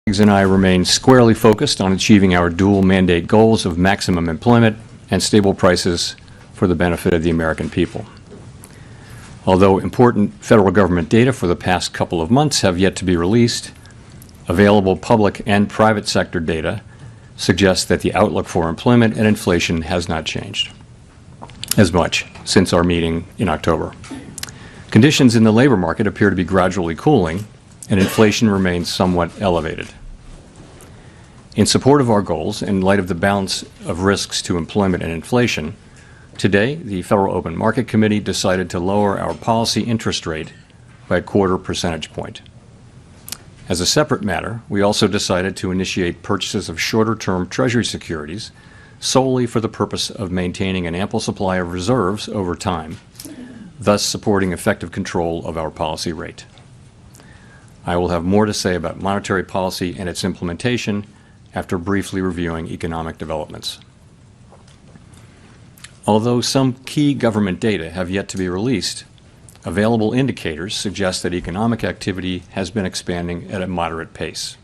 colleagues and I remain squarely focused on achieving our dual mandate goals of maximum employment and stable prices for the benefit of the American people. Although important federal government data for the past couple of months have yet to be released, available public and private sector data suggests that the outlook for employment and inflation has not changed as much since our meeting in October. Conditions in the labor market appear to be gradually cooling, and inflation remains somewhat elevated. In support of our goals, in light of the balance of risks to employment and inflation, today the Federal Open Market Committee decided to lower our policy interest rate by a quarter percentage point. As a separate matter, we also decided to initiate purchases of shorter-term Treasury securities solely for the purpose of maintaining an ample supply of reserves over time, thus supporting effective control of our policy rate. I will have more to say about monetary policy and its implementation after briefly reviewing economic developments. Although some key government data have yet to be released, available indicators suggest that economic activity has been expanding at a moderate pace.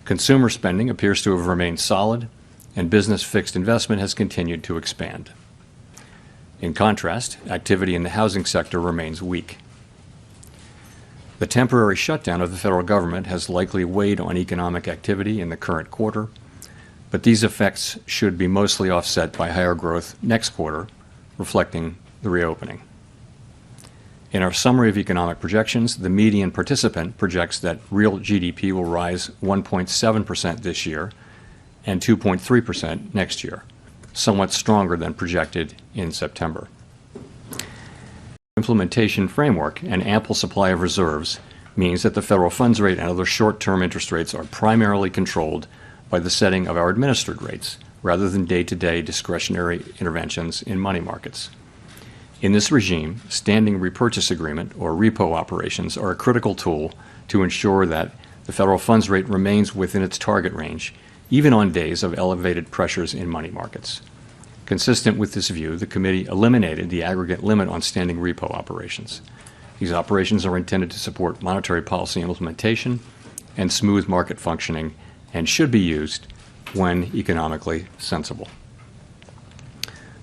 Consumer spending appears to have remained solid, and business fixed investment has continued to expand. In contrast, activity in the housing sector remains weak. The temporary shutdown of the federal government has likely weighed on economic activity in the current quarter, but these effects should be mostly offset by higher growth next quarter, reflecting the reopening. In our summary of economic projections, the median participant projects that real GDP will rise 1.7% this year and 2.3% next year, somewhat stronger than projected in September. Implementation framework and ample supply of reserves means that the federal funds rate and other short-term interest rates are primarily controlled by the setting of our administered rates, rather than day-to-day discretionary interventions in money markets. In this regime, standing repurchase agreement, or repo operations, are a critical tool to ensure that the federal funds rate remains within its target range, even on days of elevated pressures in money markets. Consistent with this view, the committee eliminated the aggregate limit on standing repo operations. These operations are intended to support monetary policy implementation and smooth market functioning, and should be used when economically sensible.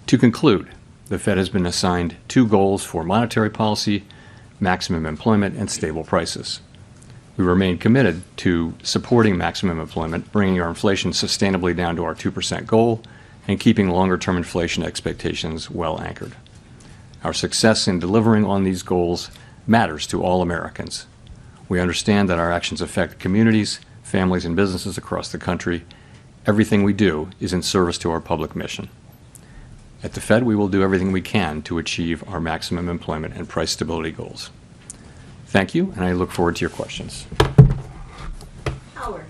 To conclude, the Fed has been assigned two goals for monetary policy: maximum employment and stable prices. We remain committed to supporting maximum employment, bringing our inflation sustainably down to our 2% goal, and keeping longer-term inflation expectations well anchored. Our success in delivering on these goals matters to all Americans. We understand that our actions affect communities, families, and businesses across the country. Everything we do is in service to our public mission. At the Fed, we will do everything we can to achieve our maximum employment and price stability goals. Thank you, and I look forward to your questions. Howard.